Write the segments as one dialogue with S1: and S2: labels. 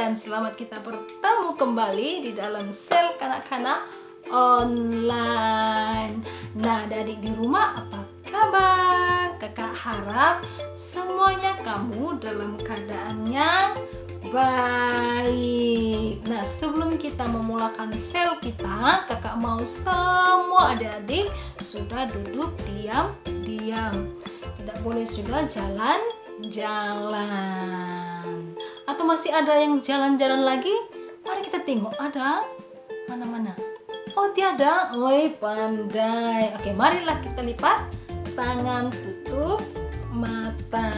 S1: dan selamat kita bertemu kembali di dalam sel kanak-kanak online. Nah, adik di rumah apa kabar? Kakak harap semuanya kamu dalam keadaan yang baik. Nah, sebelum kita memulakan sel kita, kakak mau semua adik-adik sudah duduk diam-diam. Tidak boleh sudah jalan-jalan. Atau masih ada yang jalan-jalan lagi? Mari kita tengok, ada mana-mana. Oh, tiada. Oi, pandai. Oke, marilah kita lipat tangan, tutup mata.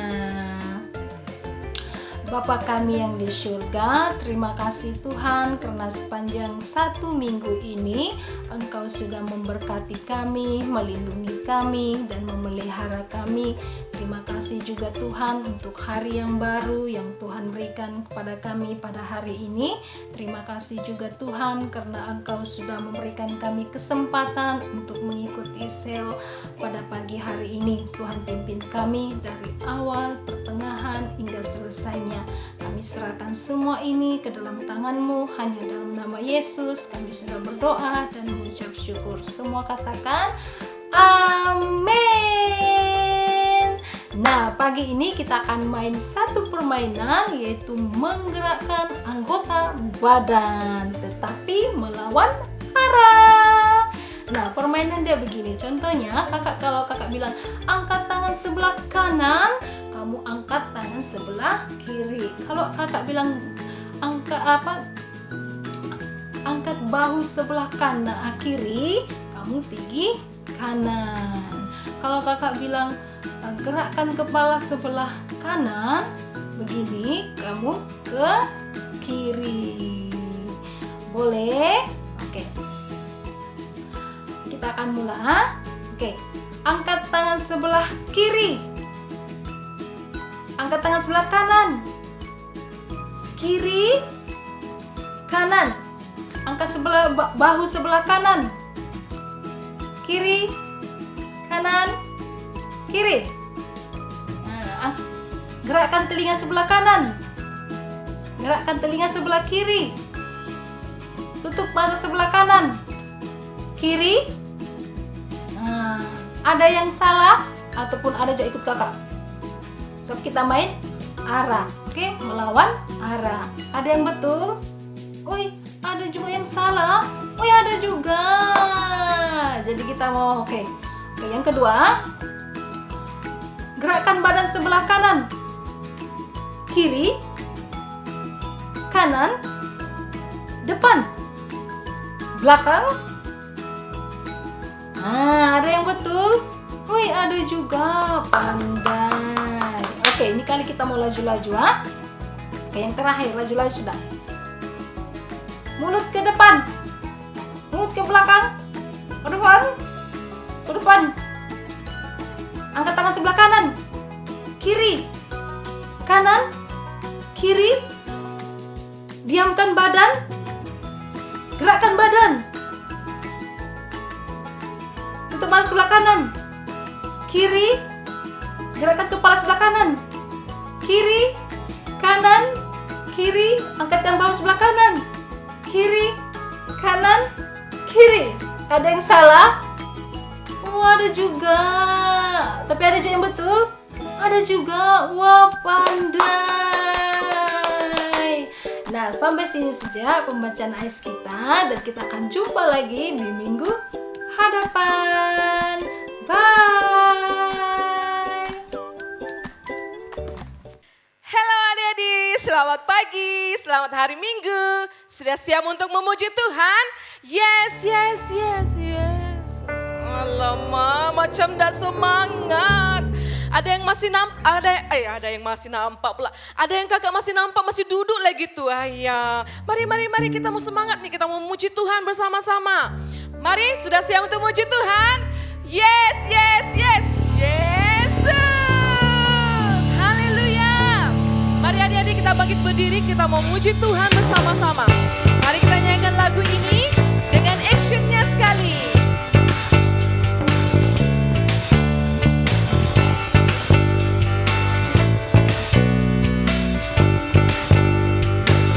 S1: Bapa kami yang di surga, terima kasih Tuhan karena sepanjang 1 minggu ini Engkau sudah memberkati kami, melindungi kami, dan memelihara kami. Terima kasih juga Tuhan untuk hari yang baru yang Tuhan berikan kepada kami pada hari ini. Terima kasih juga Tuhan karena Engkau sudah memberikan kami kesempatan untuk mengikuti sel pada pagi hari ini. Tuhan pimpin kami dari awal, pertengahan, hingga selesainya. Kami serahkan semua ini ke dalam tangan-Mu, hanya dalam nama Yesus kami sudah berdoa dan mengucap syukur. Semua katakan amin. Nah, pagi ini kita akan main satu permainan, yaitu menggerakkan anggota badan tetapi melawan arah. Nah, permainan dia begini. Contohnya, kalau kakak bilang angkat tangan sebelah kanan, kamu angkat tangan sebelah kiri. Kalau kakak bilang angkat bahu sebelah kanan kiri, kamu pergi kanan. Kalau kakak bilang gerakkan kepala sebelah kanan, begini, kamu ke kiri. Boleh? Oke. Kita akan mulai. Oke. Angkat tangan sebelah kiri. Angkat tangan sebelah kanan. Kiri, kanan. Angkat bahu sebelah kanan. Kiri, kanan, kiri. Gerakkan telinga sebelah kanan. Gerakkan telinga sebelah kiri. Tutup mata sebelah kanan. Kiri. Ada yang salah ataupun ada juga ikut kakak. So, kita main arah. Oke, melawan arah. Ada yang betul? Oi, ada juga yang salah. Oi, ada juga. Jadi kita mau oke, yang kedua. Gerakkan badan sebelah kanan. Kiri, kanan, depan, belakang. Ada yang betul? Wih, ada juga. Pandai. Oke, ini kali kita mau laju-laju. Oke, yang terakhir, laju-laju sudah. Mulut ke depan, mulut ke belakang, ke depan, ke depan. Angkat tangan sebelah kanan, kiri, kanan, kiri. Diamkan badan, gerakkan badan. Tutup mata sebelah kanan, kiri, gerakkan kepala sebelah kanan, kiri, kanan, kiri. Angkatkan bahu sebelah kanan, kiri, kanan, kiri. Ada yang salah? Oh, ada juga. Tapi ada juga yang betul? Ada juga. Wah, pandai. Nah, sampai sini saja pembacaan AIS kita, dan kita akan jumpa lagi di minggu hadapan. Bye.
S2: Halo adik-adik, selamat pagi, selamat hari Minggu. Sudah siap untuk memuji Tuhan? Yes, yes, yes, yes. Alamak, macam dah semangat. Ada yang masih ada yang masih nampak pula. Ada yang kakak masih nampak masih duduk lagi tuh. Ayah, mari kita mau semangat nih, kita mau memuji Tuhan bersama-sama. Mari, sudah siap untuk memuji Tuhan? Yes, yes, yes. Yesus. Haleluya. Mari adik-adik kita bangkit berdiri, kita mau memuji Tuhan bersama-sama. Mari kita nyanyikan lagu ini dengan actionnya sekali.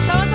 S2: Sama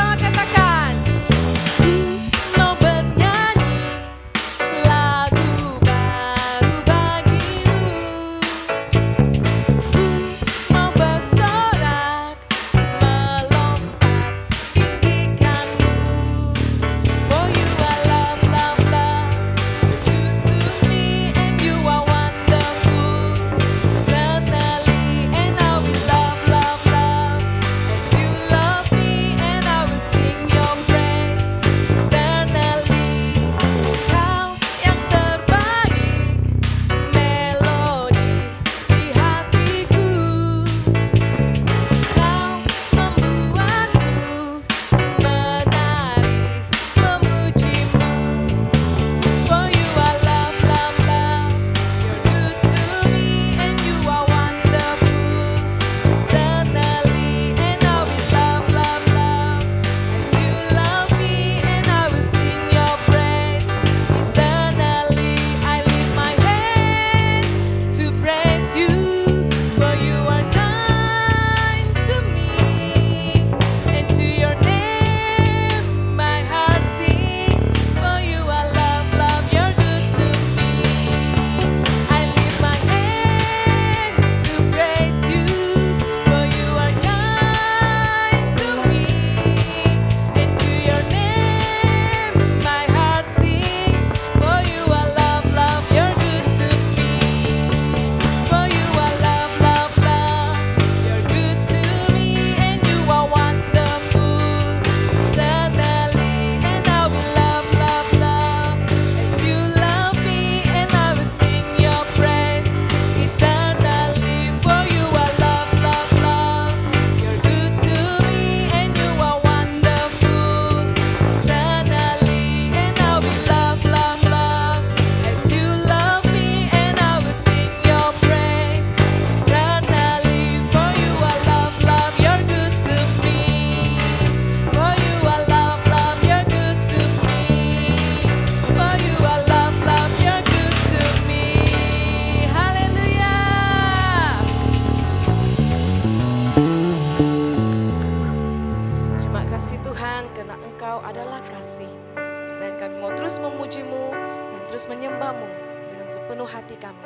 S2: kami.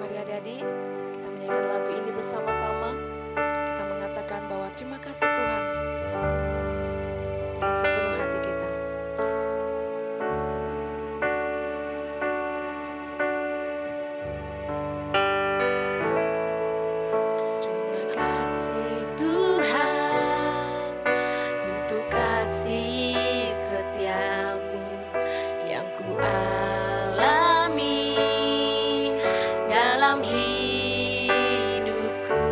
S2: Mari adik-adik, kita menyanyikan lagu ini bersama-sama. Kita mengatakan bahwa terima kasih Tuhan dengan sepenuh hati kita. Terima kasih Tuhan untuk kasih setiamu yang ku alami dalam hidupku.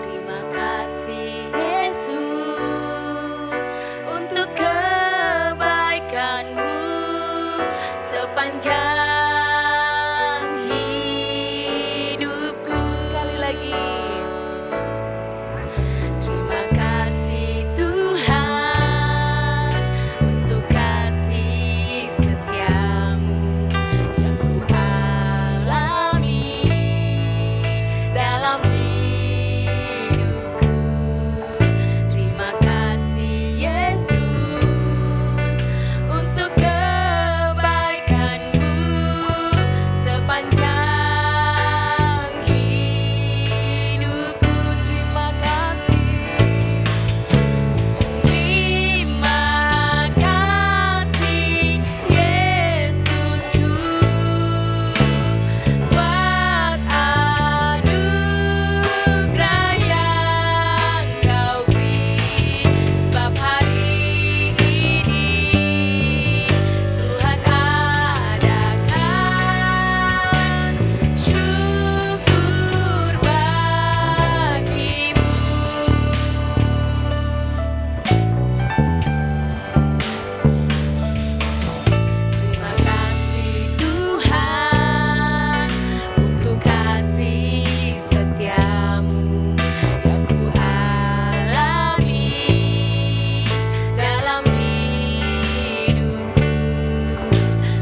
S2: Terima kasih Yesus untuk kebaikan-Mu sepanjang hidupku. Sekali lagi. Terima kasih Tuhan untuk kasih setiamu yang ku alami dalam hidupku. Terima kasih Yesus untuk kebaikan-Mu sepanjang hidupku. Terima kasih. Terima kasih Yesusku buat anugerah yang Kau beri, sebab hari ini Tuhan adakan syukur bagimu. Terima kasih Tuhan untuk kasih setiamu yang ku alami dalam hidupku.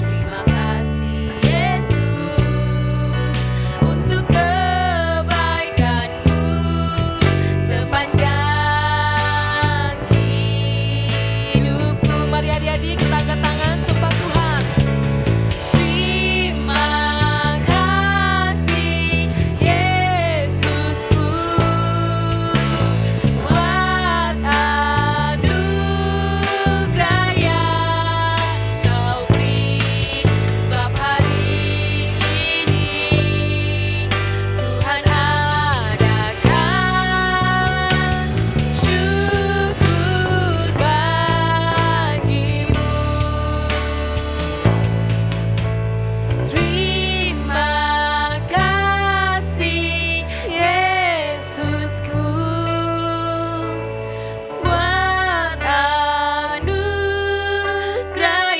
S2: Terima kasih Yesus untuk kebaikan-Mu sepanjang hidupku. Mari adik-adik kita angkat tangan sembah Tuhan. Terima kasih Yesusku buat anugerah yang Kau beri, sebab hari ini Tuhan adakan syukur bagimu. Terima kasih Yesusku buat anugerah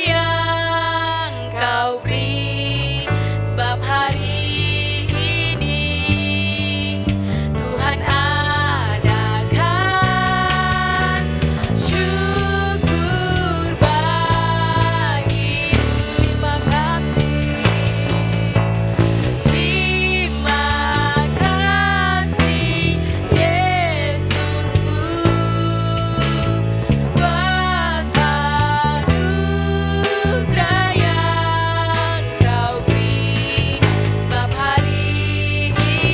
S2: yang Kau beri, sebab hari ini Tuhan adakan syukur bagimu. Terima kasih. Terima kasih Yesusku buat anugerah yang Kau beri, sebab hari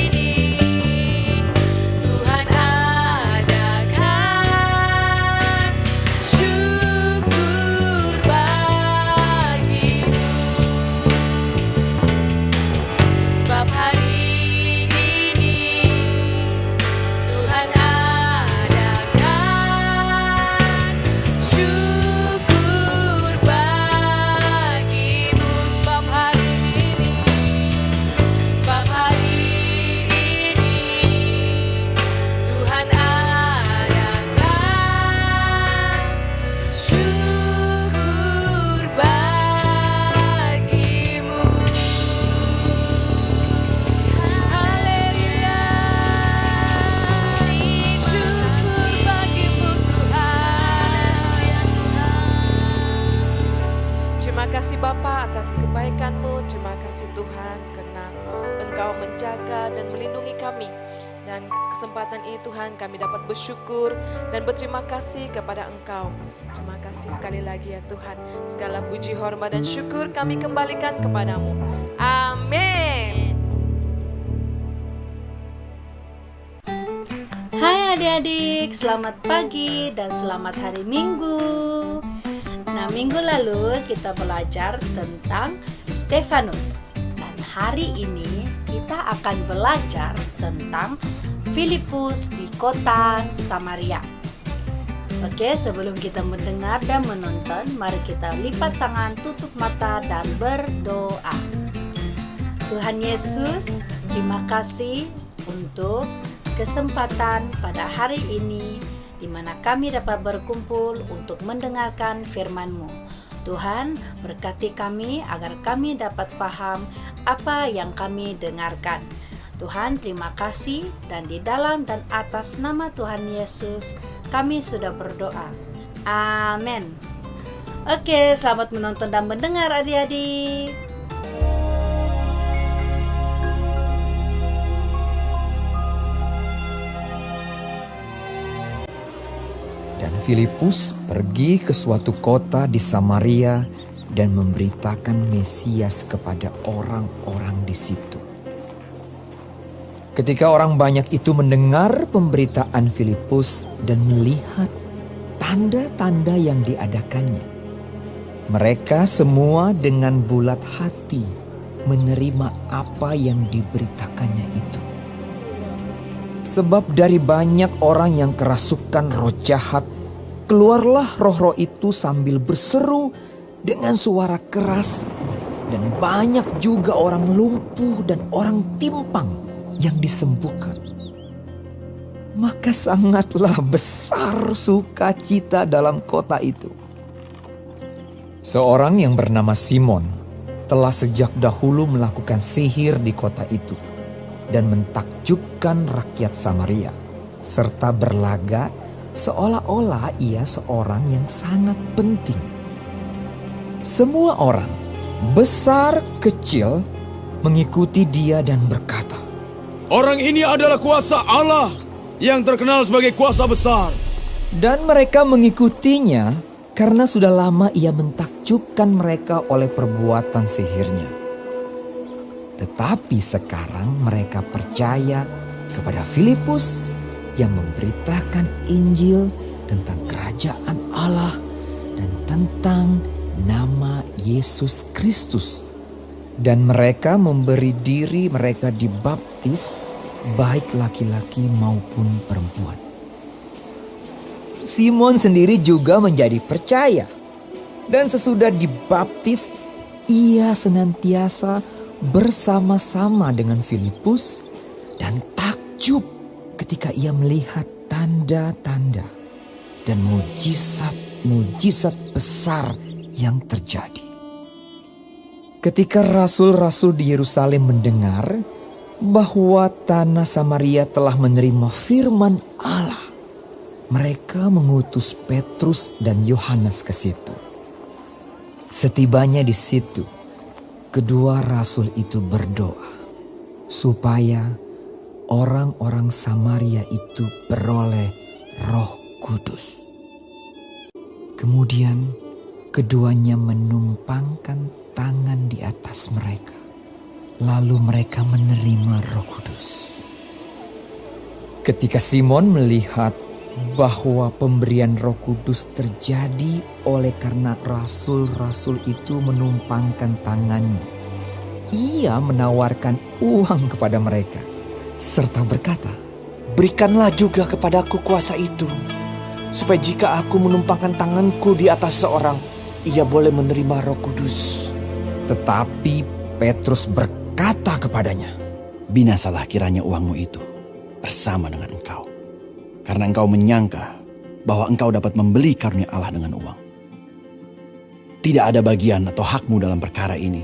S2: ini Tuhan adakan syukur bagimu. Sebab hari ini Tuhan adakan syukur bagimu. Sebab hari ini Tuhan adakan syukur bagimu. Haleluya. Syukur bagimu Tuhan. Terima kasih Bapa atas kebaikan-Mu. Terima kasih Tuhan karena Engkau menjaga dan melindungi kami Dan kesempatan ini Tuhan kami dapat bersyukur dan berterima kasih kepada Engkau. Terima kasih sekali lagi ya Tuhan. Segala puji, hormat dan syukur kami kembalikan kepadamu. Amin.
S3: Hai adik-adik, selamat pagi dan selamat hari Minggu. Nah, minggu lalu kita belajar tentang Stefanus. Dan hari ini kita akan belajar tentang Filipus di kota Samaria. Oke, sebelum kita mendengar dan menonton, mari kita lipat tangan, tutup mata dan berdoa. Tuhan Yesus, terima kasih untuk kesempatan pada hari ini di mana kami dapat berkumpul untuk mendengarkan firman-Mu. Tuhan, berkati kami agar kami dapat faham apa yang kami dengarkan. Tuhan, terima kasih, dan di dalam dan atas nama Tuhan Yesus kami sudah berdoa. Amin. Oke, selamat menonton dan mendengar adik-adik.
S4: Dan Filipus pergi ke suatu kota di Samaria dan memberitakan Mesias kepada orang-orang di situ. Ketika orang banyak itu mendengar pemberitaan Filipus dan melihat tanda-tanda yang diadakannya, mereka semua dengan bulat hati menerima apa yang diberitakannya itu. Sebab dari banyak orang yang kerasukan roh jahat, keluarlah roh-roh itu sambil berseru dengan suara keras, dan banyak juga orang lumpuh dan orang timpang yang disembuhkan. Maka sangatlah besar sukacita dalam kota itu. Seorang yang bernama Simon telah sejak dahulu melakukan sihir di kota itu dan mentakjubkan rakyat Samaria, serta berlaga seolah-olah ia seorang yang sangat penting. Semua orang, besar kecil, mengikuti dia dan berkata,
S5: "Orang ini adalah kuasa Allah yang terkenal sebagai kuasa besar."
S4: Dan mereka mengikutinya karena sudah lama ia mentakjubkan mereka oleh perbuatan sihirnya. Tetapi sekarang mereka percaya kepada Filipus yang memberitakan Injil tentang kerajaan Allah dan tentang nama Yesus Kristus. Dan mereka memberi diri mereka dibaptis, baik laki-laki maupun perempuan. Simon sendiri juga menjadi percaya. Dan sesudah dibaptis, ia senantiasa bersama-sama dengan Filipus dan takjub ketika ia melihat tanda-tanda dan mujizat-mujizat besar yang terjadi. Ketika rasul-rasul di Yerusalem mendengar bahwa tanah Samaria telah menerima firman Allah, mereka mengutus Petrus dan Yohanes ke situ. Setibanya di situ, kedua rasul itu berdoa supaya orang-orang Samaria itu beroleh Roh Kudus. Kemudian keduanya menumpangkan tangan di atas mereka. Lalu mereka menerima Roh Kudus. Ketika Simon melihat bahwa pemberian Roh Kudus terjadi oleh karena rasul-rasul itu menumpangkan tangannya, ia menawarkan uang kepada mereka serta berkata,
S6: "Berikanlah juga kepadaku kuasa itu, supaya jika aku menumpangkan tanganku di atas seorang, ia boleh menerima Roh Kudus."
S4: Tetapi Petrus berkata kepadanya,
S5: "Binasalah kiranya uangmu itu bersama dengan engkau, karena engkau menyangka bahwa engkau dapat membeli karunia Allah dengan uang. Tidak ada bagian atau hakmu dalam perkara ini,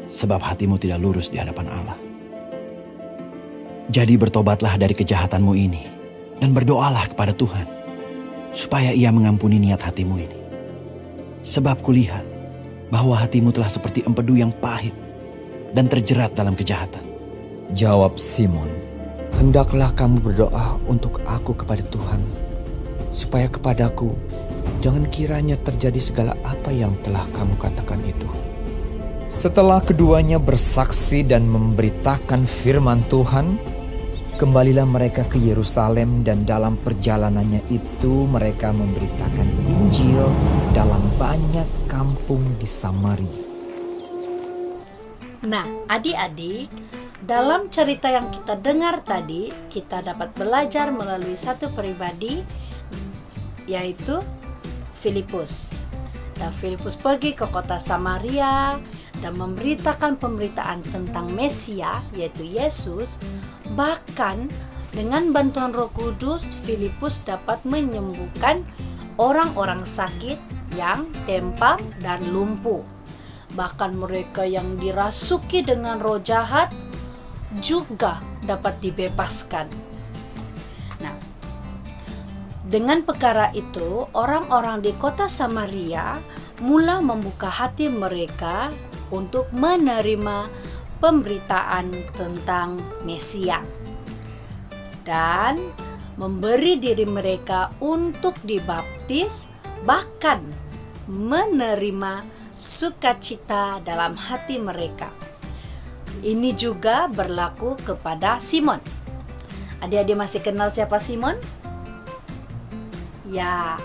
S5: sebab hatimu tidak lurus di hadapan Allah. Jadi bertobatlah dari kejahatanmu ini dan berdoalah kepada Tuhan, supaya Ia mengampuni niat hatimu ini. Sebab kulihat bahwa hatimu telah seperti empedu yang pahit dan terjerat dalam kejahatan."
S4: Jawab Simon,
S6: hendaklah kamu berdoa untuk aku kepada Tuhan, supaya kepadaku jangan kiranya terjadi segala apa yang telah kamu katakan itu.
S4: Setelah keduanya bersaksi dan memberitakan firman Tuhan, kembalilah mereka ke Yerusalem, dan dalam perjalanannya itu mereka memberitakan Injil dalam banyak kampung di Samaria.
S3: Nah, adik-adik, dalam cerita yang kita dengar tadi, kita dapat belajar melalui satu pribadi, yaitu Filipus. Dan Filipus pergi ke kota Samaria dan memberitakan pemberitaan tentang Mesia, yaitu Yesus. Bahkan dengan bantuan Roh Kudus, Filipus dapat menyembuhkan orang-orang sakit yang tempar dan lumpuh. Bahkan mereka yang dirasuki dengan roh jahat juga dapat dibebaskan. Nah, dengan perkara itu, orang-orang di kota Samaria mula membuka hati mereka untuk menerima pemberitaan tentang Mesia dan memberi diri mereka untuk dibaptis, bahkan menerima sukacita dalam hati mereka. Ini juga berlaku kepada Simon. Adik-adik masih kenal siapa Simon? Ya,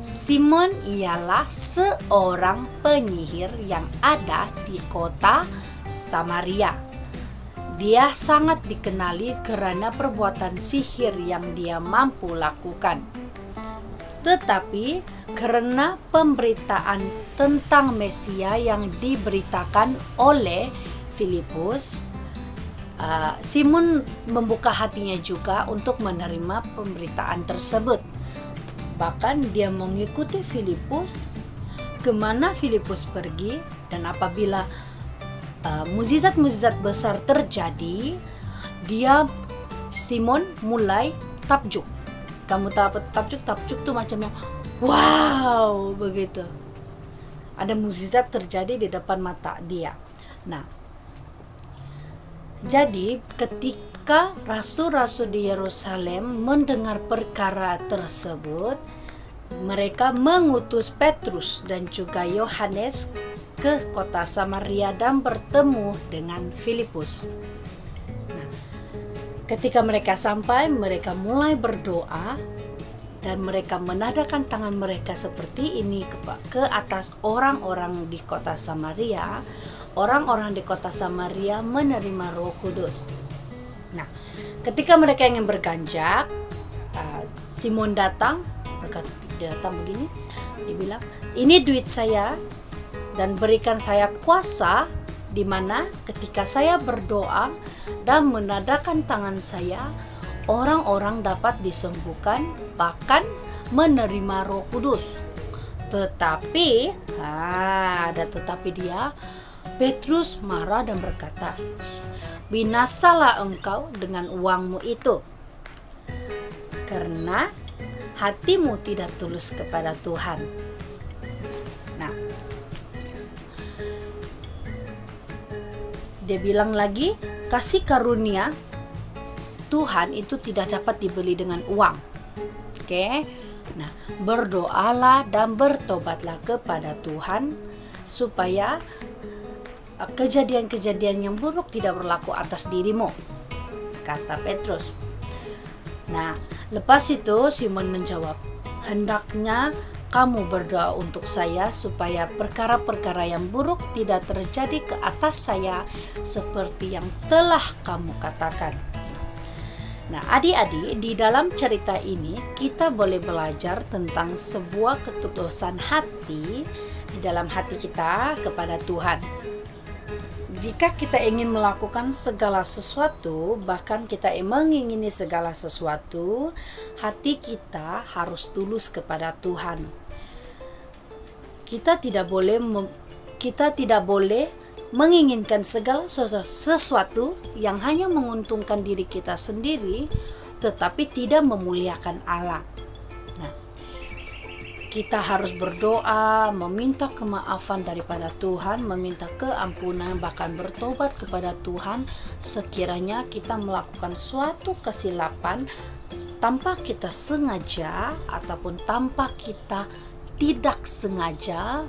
S3: Simon ialah seorang penyihir yang ada di kota Samaria. Dia sangat dikenali karena perbuatan sihir yang dia mampu lakukan. Tetapi karena pemberitaan tentang Mesia yang diberitakan oleh Filipus, Simon membuka hatinya juga untuk menerima pemberitaan tersebut. Bahkan dia mengikuti Filipus kemana Filipus pergi, dan apabila mukjizat-mukjizat besar terjadi, Simon mulai takjub. Kamu tahu takjub tuh macam yang wow begitu. Ada mukjizat terjadi di depan mata dia. Nah, jadi ketika rasul-rasul di Yerusalem mendengar perkara tersebut, mereka mengutus Petrus dan juga Yohanes ke kota Samaria dan bertemu dengan Filipus. Nah, ketika mereka sampai, mereka mulai berdoa dan mereka menadahkan tangan mereka seperti ini ke atas orang-orang di kota Samaria. Orang-orang di kota Samaria menerima Roh Kudus. Nah, ketika mereka ingin berganjak, Simon datang, dia datang begini, dia bilang, ini duit saya dan berikan saya kuasa di mana ketika saya berdoa dan menadahkan tangan saya, orang-orang dapat disembuhkan, bahkan menerima Roh Kudus. Tetapi, ada tetapi dia, Petrus marah dan berkata, binasalah engkau dengan uangmu itu, karena hatimu tidak tulus kepada Tuhan. Nah, dia bilang lagi, kasih karunia Tuhan itu tidak dapat dibeli dengan uang. Oke? Nah, berdoalah dan bertobatlah kepada Tuhan supaya kejadian-kejadian yang buruk tidak berlaku atas dirimu, kata Petrus. Nah, lepas itu Simon menjawab, hendaknya kamu berdoa untuk saya supaya perkara-perkara yang buruk tidak terjadi ke atas saya seperti yang telah kamu katakan. Nah, adik-adik, di dalam cerita ini kita boleh belajar tentang sebuah ketulusan hati di dalam hati kita kepada Tuhan. Jika kita ingin melakukan segala sesuatu, bahkan kita mengingini segala sesuatu, hati kita harus tulus kepada Tuhan. Kita tidak boleh menginginkan segala sesuatu yang hanya menguntungkan diri kita sendiri, tetapi tidak memuliakan Allah. Nah, kita harus berdoa, meminta kemaafan daripada Tuhan, meminta keampunan, bahkan bertobat kepada Tuhan sekiranya kita melakukan suatu kesilapan tanpa kita sengaja ataupun tanpa kita tidak sengaja.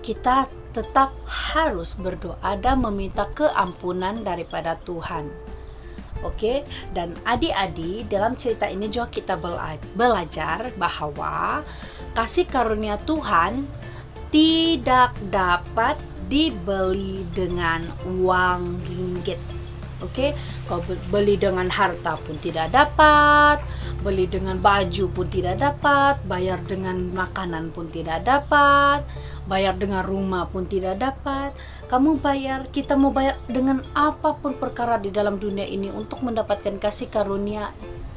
S3: Kita tetap harus berdoa dan meminta keampunan daripada Tuhan. Oke, dan adik-adik, dalam cerita ini juga kita belajar bahwa kasih karunia Tuhan tidak dapat dibeli dengan uang ringgit. Oke, kau beli dengan harta pun tidak dapat, beli dengan baju pun tidak dapat, bayar dengan makanan pun tidak dapat, bayar dengan rumah pun tidak dapat. Kita mau bayar dengan apapun perkara di dalam dunia ini untuk mendapatkan kasih karunia,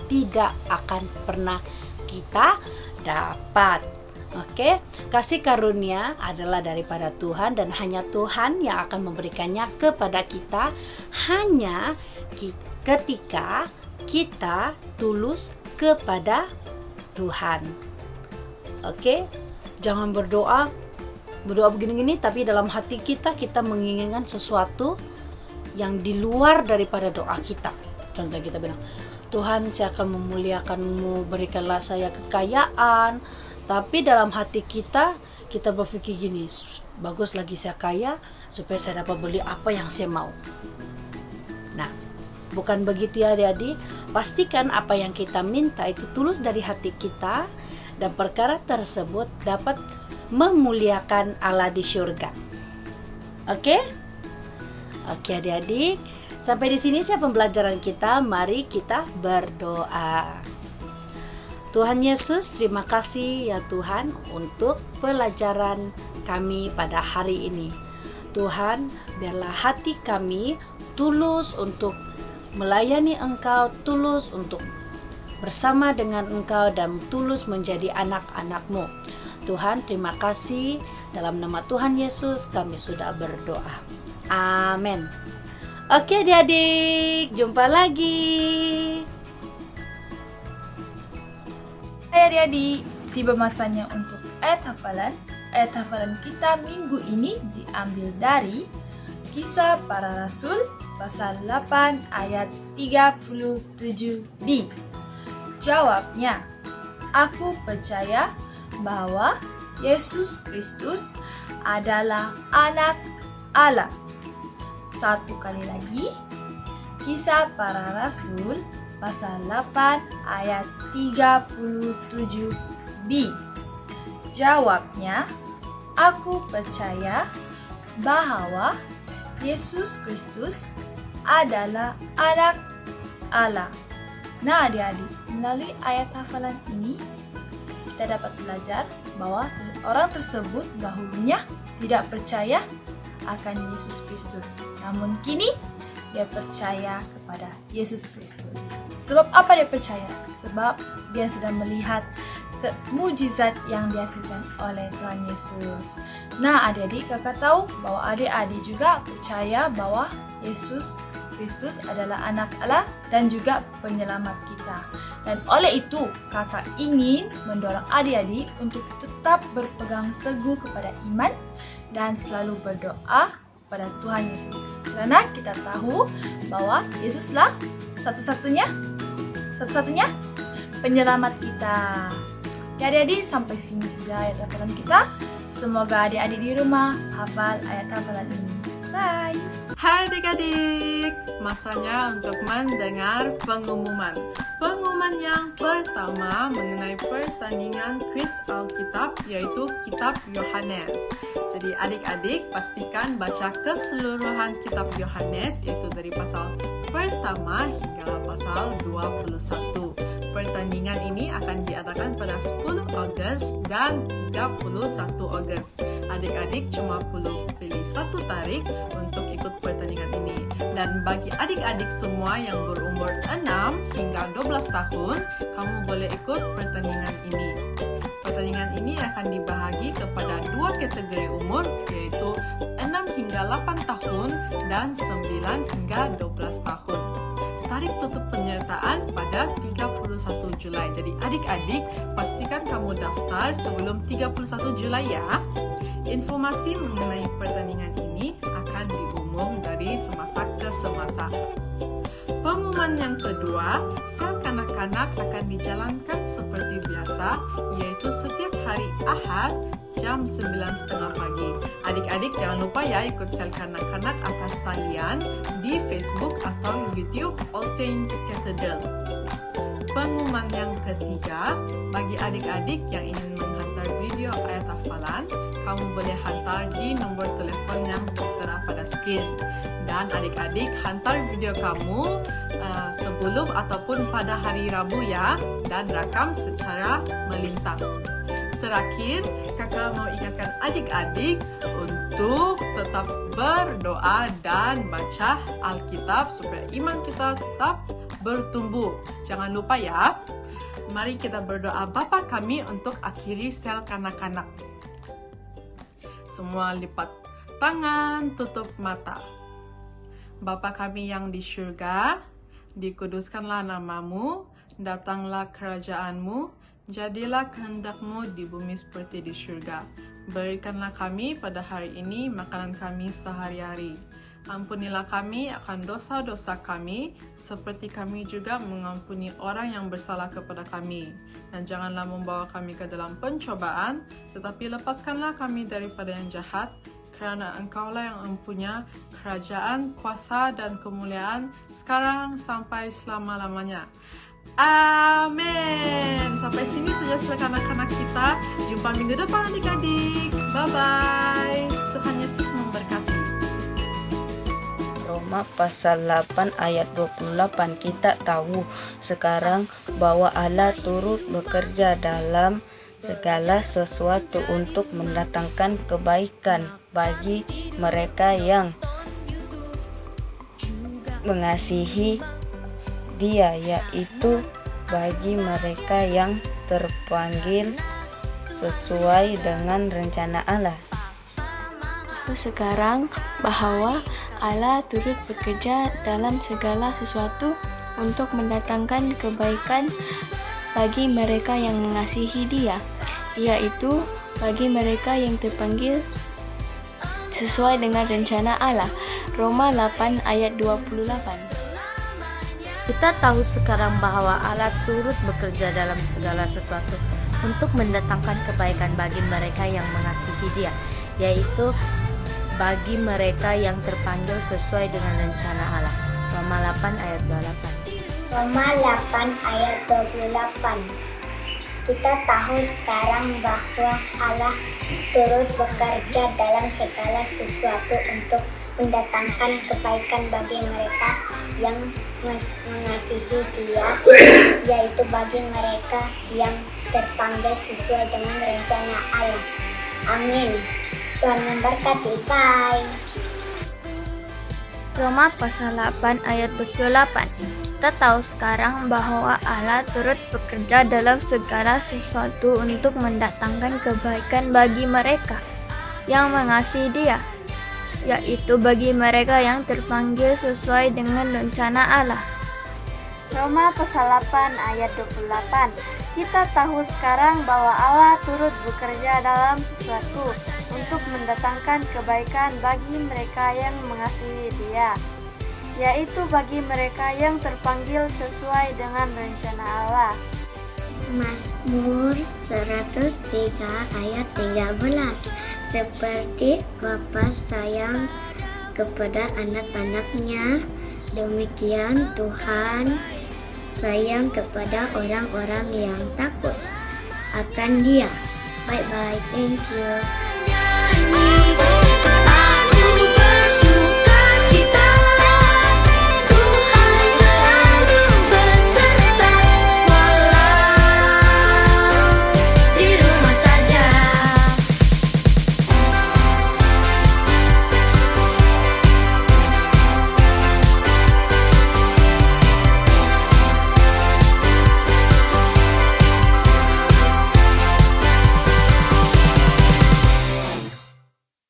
S3: tidak akan pernah kita dapat. Oke, kasih karunia adalah daripada Tuhan dan hanya Tuhan yang akan memberikannya kepada kita hanya ketika kita tulus kepada Tuhan. Oke, jangan berdoa begini-gini tapi dalam hati kita menginginkan sesuatu yang di luar daripada doa kita. Contoh kita bilang, Tuhan, saya akan memuliakanmu, berikanlah saya kekayaan. Tapi dalam hati kita berpikir gini, bagus lagi saya kaya supaya saya dapat beli apa yang saya mau. Nah, bukan begitu ya adik-adik. Pastikan apa yang kita minta itu tulus dari hati kita dan perkara tersebut dapat memuliakan Allah di surga. Oke adik-adik, sampai di sini pembelajaran kita. Mari kita berdoa. Tuhan Yesus, terima kasih ya Tuhan untuk pelajaran kami pada hari ini. Tuhan, biarlah hati kami tulus untuk melayani Engkau, tulus untuk bersama dengan Engkau dan tulus menjadi anak-anak-Mu. Tuhan, terima kasih. Dalam nama Tuhan Yesus kami sudah berdoa. Amin. Oke adik-adik, jumpa lagi.
S7: Hai adik-adik, tiba masanya untuk ayat hafalan. Ayat hafalan kita minggu ini diambil dari Kisah Para Rasul pasal 8 ayat 37b. Jawabnya, aku percaya bahwa Yesus Kristus adalah anak Allah. Satu kali lagi, Kisah Para Rasul pasal 8 ayat 37b. Jawabnya, aku percaya bahwa Yesus Kristus adalah anak Allah. Nah adik-adik, melalui ayat hafalan ini kita dapat belajar bahwa orang tersebut dahulunya tidak percaya akan Yesus Kristus. Namun kini dia percaya kepada Yesus Kristus. Sebab apa dia percaya? Sebab dia sudah melihat mujizat yang dihasilkan oleh Tuhan Yesus. Nah adik-adik, kakak tahu bahwa adik-adik juga percaya bahwa Yesus Kristus adalah anak Allah dan juga penyelamat kita. Dan oleh itu, kakak ingin mendorong adik-adik untuk tetap berpegang teguh kepada iman dan selalu berdoa pada Tuhan Yesus. Karena kita tahu bahwa Yesuslah satu-satunya penyelamat kita. Ya adik-adik, sampai sini saja ayat hafalan kita. Semoga adik-adik di rumah hafal ayat hafalan ini. Bye!
S2: Hai adik-adik, masanya untuk mendengar pengumuman. Pengumuman yang pertama mengenai pertandingan kuis Alkitab, yaitu Kitab Yohanes. Jadi adik-adik pastikan baca keseluruhan Kitab Yohanes, yaitu dari pasal pertama hingga pasal 21. Pertandingan ini akan diadakan pada 10 Agustus dan 31 Agustus. Adik-adik cuma perlu pilih satu tarik untuk ikut pertandingan ini. Dan bagi adik-adik semua yang berumur 6 hingga 12 tahun, kamu boleh ikut pertandingan ini. Pertandingan ini akan dibahagi kepada 2 kategori umur, yaitu 6 hingga 8 tahun dan 9 hingga 12 tahun.
S8: tarikh tutup penyertaan pada 31 Julai. Jadi adik-adik pastikan kamu daftar sebelum 31 Julai ya. Informasi mengenai pertandingan ini akan diumum dari semasa ke semasa. Pengumuman yang kedua, sel kanak-kanak akan dijalankan seperti biasa, yaitu setiap hari Ahad jam 9.30 pagi. Adik-adik jangan lupa ya ikut sel kanak-kanak atas talian di Facebook atau YouTube All Saints Cathedral. Pengumuman yang ketiga, bagi adik-adik yang ingin menghantar video ayat hafalan, kamu boleh hantar di nomor telepon yang tertera pada skrin. Dan adik-adik hantar video kamu sebelum ataupun pada hari Rabu ya, dan rakam secara melintang. Terakhir, kakak mau ingatkan adik-adik untuk tetap berdoa dan baca Alkitab supaya iman kita tetap bertumbuh. Jangan lupa ya. Mari kita berdoa Bapa kami untuk akhiri sel kanak-kanak. Semua lipat tangan, tutup mata. Bapa kami yang di syurga, dikuduskanlah namamu, datanglah kerajaanmu, jadilah kehendak-Mu di bumi seperti di syurga. Berikanlah kami pada hari ini makanan kami sehari-hari. Ampunilah kami akan dosa-dosa kami, seperti kami juga mengampuni orang yang bersalah kepada kami. Dan janganlah membawa kami ke dalam pencobaan, tetapi lepaskanlah kami daripada yang jahat, kerana Engkaulah yang mempunyai kerajaan, kuasa, dan kemuliaan sekarang sampai selama-lamanya. Amin. Sampai sini saja sel kanak-kanak kita. Jumpa minggu depan adik-adik. Bye-bye. Tuhan Yesus memberkati.
S9: Roma pasal 8 ayat 28 kita tahu sekarang bahwa Allah turut bekerja dalam segala sesuatu untuk mendatangkan kebaikan bagi mereka yang mengasihi Dia, yaitu bagi mereka yang terpanggil sesuai dengan rencana Allah.
S10: Sekarang bahwa Allah turut bekerja dalam segala sesuatu untuk mendatangkan kebaikan bagi mereka yang mengasihi Dia, yaitu bagi mereka yang terpanggil sesuai dengan rencana Allah. Roma 8 ayat 28.
S11: Kita tahu sekarang bahwa Allah turut bekerja dalam segala sesuatu untuk mendatangkan kebaikan bagi mereka yang mengasihi Dia, yaitu bagi mereka yang terpanggil sesuai dengan rencana Allah. Roma 8 ayat 28.
S12: Roma 8 ayat 28. Kita tahu sekarang bahwa Allah turut bekerja dalam segala sesuatu untuk mendatangkan kebaikan bagi mereka yang mengasihi Dia, yaitu bagi mereka yang terpanggil sesuai dengan rencana Allah. Amin. Tuhan memberkati. Bye.
S10: Roma pasal 8 ayat 28. Kita tahu sekarang bahwa Allah turut bekerja dalam segala sesuatu untuk mendatangkan kebaikan bagi mereka yang mengasihi Dia, yaitu bagi mereka yang terpanggil sesuai dengan rencana Allah.
S13: Roma pasal 8 ayat 28. Kita tahu sekarang bahwa Allah turut bekerja dalam sesuatu untuk mendatangkan kebaikan bagi mereka yang mengasihi Dia, yaitu bagi mereka yang terpanggil sesuai dengan rencana Allah.
S12: Mazmur 103 ayat 13. Seperti Bapa sayang kepada anak-anaknya, demikian Tuhan sayang kepada orang-orang yang takut akan Dia. Bye-bye. Thank you.